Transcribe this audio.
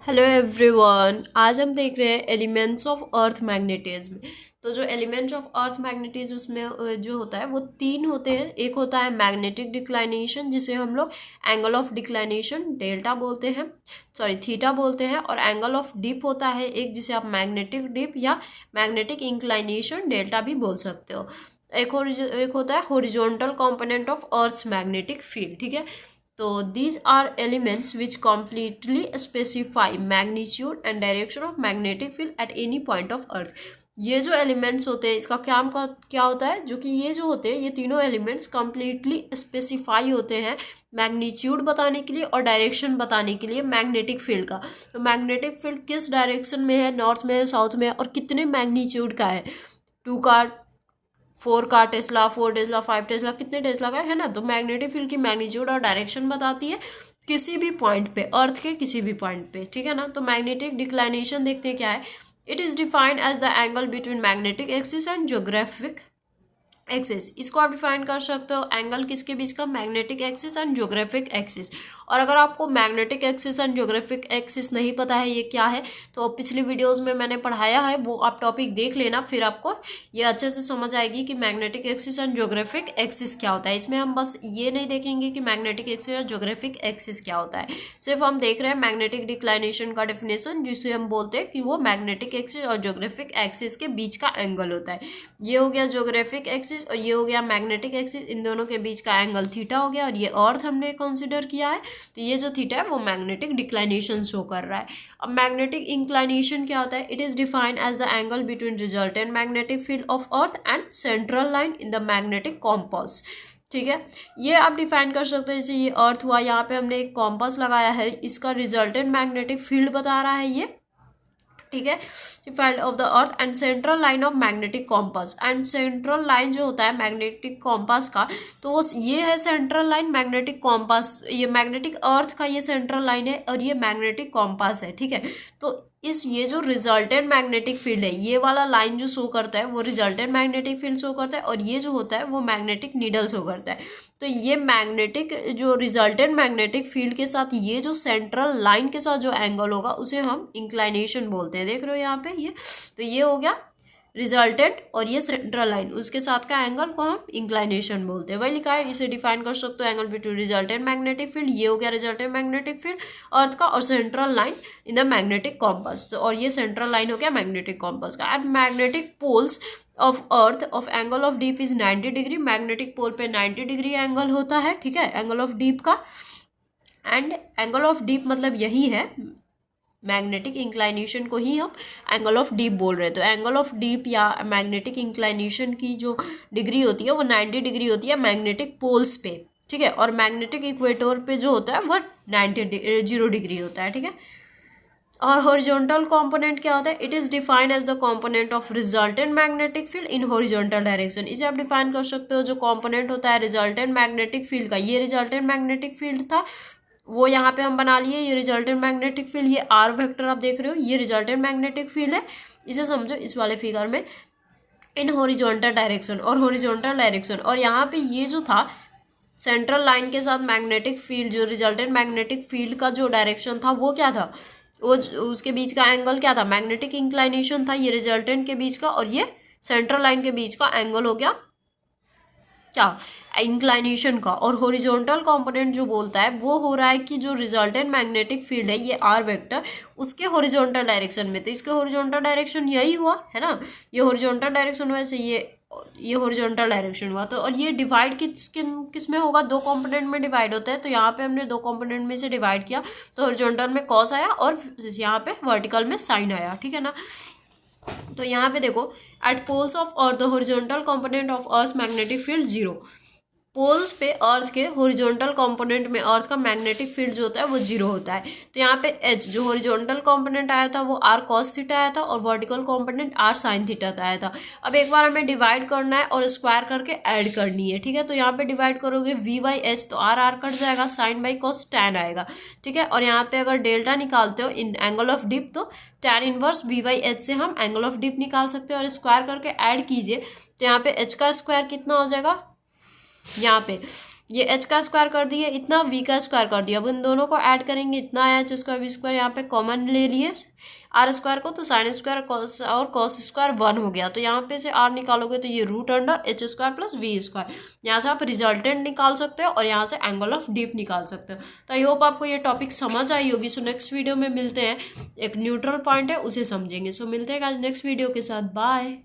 Hello everyone, आज हम देख रहे हैं एलिमेंट्स ऑफ अर्थ मैग्नेटिज्म। तो जो एलिमेंट्स ऑफ अर्थ मैग्नेटिज्म उसमें जो होता है वो तीन होते हैं। एक होता है मैग्नेटिक डिक्लाइनेशन, जिसे हम लोग एंगल ऑफ डिक्लाइनेशन डेल्टा बोलते हैं, सॉरी थीटा बोलते हैं। और एंगल ऑफ डिप होता है एक, जिसे आप मैग्नेटिक डिप या मैग्नेटिक इंक्लाइनेशन डेल्टा भी बोल सकते हो। एक होता है horizontal component of earth's magnetic field. ठीक है, तो these are elements which completely specify magnitude and direction of magnetic field at any point of earth। ये जो एलिमेंट्स होते हैं इसका क्या होता है, जो कि ये जो होते हैं ये तीनों एलिमेंट्स कंप्लीटली स्पेसिफाई होते हैं मैग्नीट्यूड बताने के लिए और डायरेक्शन बताने के लिए मैग्नेटिक फील्ड का। तो मैग्नेटिक फील्ड किस डायरेक्शन में है, नॉर्थ में है, साउथ में है, और कितने मैग्नीट्यूड का है, 2 का, 4 का, टेस्ला, 4 टेस्ला, 5 टेस्ला, कितने टेस्ला का है ना। तो मैग्नेटिक फील्ड की मैग्नीट्यूड और डायरेक्शन बताती है किसी भी पॉइंट पे, अर्थ के किसी भी पॉइंट पे। ठीक है ना। तो मैग्नेटिक डिक्लाइनेशन देखते हैं क्या है। It is defined as the angle between magnetic axis and geographic axis. इसको आप डिफाइन कर सकते हो एंगल किसके बीच का, magnetic axis and geographic axis. और अगर आपको magnetic axis and geographic axis नहीं पता है ये क्या है, तो पिछली वीडियोस में मैंने पढ़ाया है, वो आप टॉपिक देख लेना, फिर आपको ये अच्छे से समझ आएगी कि magnetic axis and geographic axis क्या होता है। इसमें हम बस ये नहीं देखेंगे कि मैग्नेटिक एक्सिस और ज्योग्राफिक एक्सिस क्या होता है, सिर्फ हम देख रहे हैं मैग्नेटिक डिक्लाइनेशन का डेफिनेशन, जिसे हम बोलते हैं कि वो मैग्नेटिक एक्सिस और ज्योग्राफिक एक्सिस के बीच का एंगल होता है। ये हो गया ज्योग्राफिक एक्सिस और ये हो गया मैग्नेटिक एक्सिस, इन दोनों के बीच का एंगल थीटा हो गया। और ये अर्थ हमने कंसीडर किया है, तो ये जो थीटा है वो मैग्नेटिक डिक्लाइनेशन शो कर रहा है। अब मैग्नेटिक इंक्लाइनेशन क्या होता है, it is defined as the angle between resultant magnetic field of earth and central line in the magnetic compass. ठीक है, ये आप डिफाइन कर सकते हो। जैसे ये अर्थ हुआ, यहाँ पे हमने एक कॉम्पास लगाया है, इसका रिजल्टेंट मैग्नेटिक फील्ड बता रहा है ये। ठीक है, field of the earth and central line of magnetic compass. And central line जो होता है मैग्नेटिक कॉम्पास का, तो वो ये है सेंट्रल लाइन मैग्नेटिक कॉम्पास, ये मैग्नेटिक अर्थ का ये सेंट्रल लाइन है और ये मैग्नेटिक कॉम्पास है। ठीक है, तो ये जो रिजल्टेंट मैग्नेटिक फील्ड है, ये वाला लाइन जो शो करता है वो रिजल्टेंट मैग्नेटिक फील्ड शो करता है, और ये जो होता है वो मैग्नेटिक नीडल शो करता है। तो ये मैग्नेटिक जो रिजल्टेंट मैग्नेटिक फील्ड के साथ ये जो सेंट्रल लाइन के साथ जो एंगल होगा उसे हम इंक्लाइनेशन बोलते हैं। देख रहे हो यहाँ पे ये, तो ये हो गया रिजल्टेंट और ये सेंट्रल लाइन, उसके साथ का एंगल को हम इंक्लाइनेशन बोलते हैं। वही लिखा है, इसे डिफाइन कर सकते हो angle between resultant magnetic field, ये हो गया रिजल्टेंट मैग्नेटिक फील्ड अर्थ का, और central line in the magnetic compass. तो और ये सेंट्रल लाइन हो गया मैग्नेटिक कॉम्पास का। And magnetic poles of earth of angle of dip is 90 degree. Magnetic pole पे 90 डिग्री एंगल होता है। ठीक है, एंगल ऑफ डीप का। एंड एंगल ऑफ डीप मतलब यही है, मैग्नेटिक इंक्लाइनेशन को ही हम एंगल ऑफ डीप बोल रहे हैं। तो एंगल ऑफ डीप या मैग्नेटिक इंक्लाइनेशन की जो डिग्री होती है वो 90 डिग्री होती है मैग्नेटिक पोल्स पे। ठीक है, और मैग्नेटिक इक्वेटर पे जो होता है वो 0 डिग्री होता है। ठीक है, और हॉरिजॉन्टल कंपोनेंट क्या होता है, it is defined as the component of resultant magnetic field in horizontal direction. इसे आप डिफाइन कर सकते हो, जो कंपोनेंट होता है रिजल्टेंट मैग्नेटिक फील्ड का, ये रिजल्टेंट मैग्नेटिक फील्ड था, वो यहाँ पे हम बना लिए, ये रिजल्टेंट मैग्नेटिक फील्ड, ये आर वेक्टर आप देख रहे हो, ये रिजल्टेंट मैग्नेटिक फील्ड है। इसे समझो इस वाले फिगर में इन हॉरिजॉन्टल डायरेक्शन और हॉरिजॉन्टल डायरेक्शन। और यहाँ पे ये जो था सेंट्रल लाइन के साथ मैग्नेटिक फील्ड, जो रिजल्टेंट मैग्नेटिक फील्ड का जो डायरेक्शन था वो क्या था, वो उसके बीच का एंगल क्या था, मैग्नेटिक इंक्लाइनेशन था, ये रिजल्टेंट के बीच का, और ये सेंट्रल लाइन के बीच का एंगल हो गया क्या, इंक्लाइनेशन का। और हॉरिजॉन्टल कंपोनेंट जो बोलता है वो हो रहा है कि जो रिजल्टेंट मैग्नेटिक फील्ड है ये आर वेक्टर, उसके हॉरिजॉन्टल डायरेक्शन में, तो इसके हॉरिजॉन्टल डायरेक्शन यही हुआ है ना, ये हॉरिजॉन्टल डायरेक्शन हुआ, ऐसे ये हॉरिजॉन्टल डायरेक्शन हुआ। तो और ये डिवाइड किस में होगा, 2 कंपोनेंट में डिवाइड होता है। तो यहाँ पे हमने 2 कंपोनेंट में से डिवाइड किया, तो हॉरिजॉन्टल में कॉस आया और यहाँ पे वर्टिकल में साइन आया। ठीक है ना। तो यहाँ पे देखो, at poles of earth the horizontal component of earth magnetic field 0। Poles पे अर्थ के हॉरिजॉन्टल कंपोनेंट में अर्थ का मैग्नेटिक फील्ड जो होता है वो 0 होता है। तो यहाँ पे एच जो हॉरिजॉन्टल कंपोनेंट आया था वो आर कॉस थीटा आया था, और vertical component R sine theta आया था। अब एक बार हमें डिवाइड करना है और स्क्वायर करके ऐड करनी है। ठीक है, तो यहाँ पे डिवाइड करोगे वी बाई एच, तो आर आर कट जाएगा, साइन बाई कॉस टैन आएगा। ठीक है, और यहाँ पे अगर डेल्टा निकालते हो इन एंगल ऑफ डिप, तो tan inverse V by H से हम एंगल ऑफ डिप निकाल सकते हो, और स्क्वायर करके ऐड कीजिए, तो यहाँ पे एच का स्क्वायर कितना हो जाएगा, यहाँ पे ये h का स्क्वायर कर दिए, इतना v का स्क्वायर कर दिया। अब इन दोनों को ऐड करेंगे, इतना आया h स्क्वायर v स्क्वायर, यहाँ पे कॉमन ले लिए r स्क्वायर को, तो साइन स्क्वायर कॉस और कॉस स्क्वायर 1 हो गया। तो यहाँ पे से r निकालोगे तो ये root under h square plus v square. यहाँ से आप रिजल्टेंट निकाल सकते हो और यहाँ से एंगल ऑफ डीप निकाल सकते हो। तो आई होप आपको ये टॉपिक समझ आई होगी। सो नेक्स्ट वीडियो में मिलते हैं, एक न्यूट्रल पॉइंट है उसे समझेंगे। सो मिलते हैं आज नेक्स्ट वीडियो के साथ, बाय।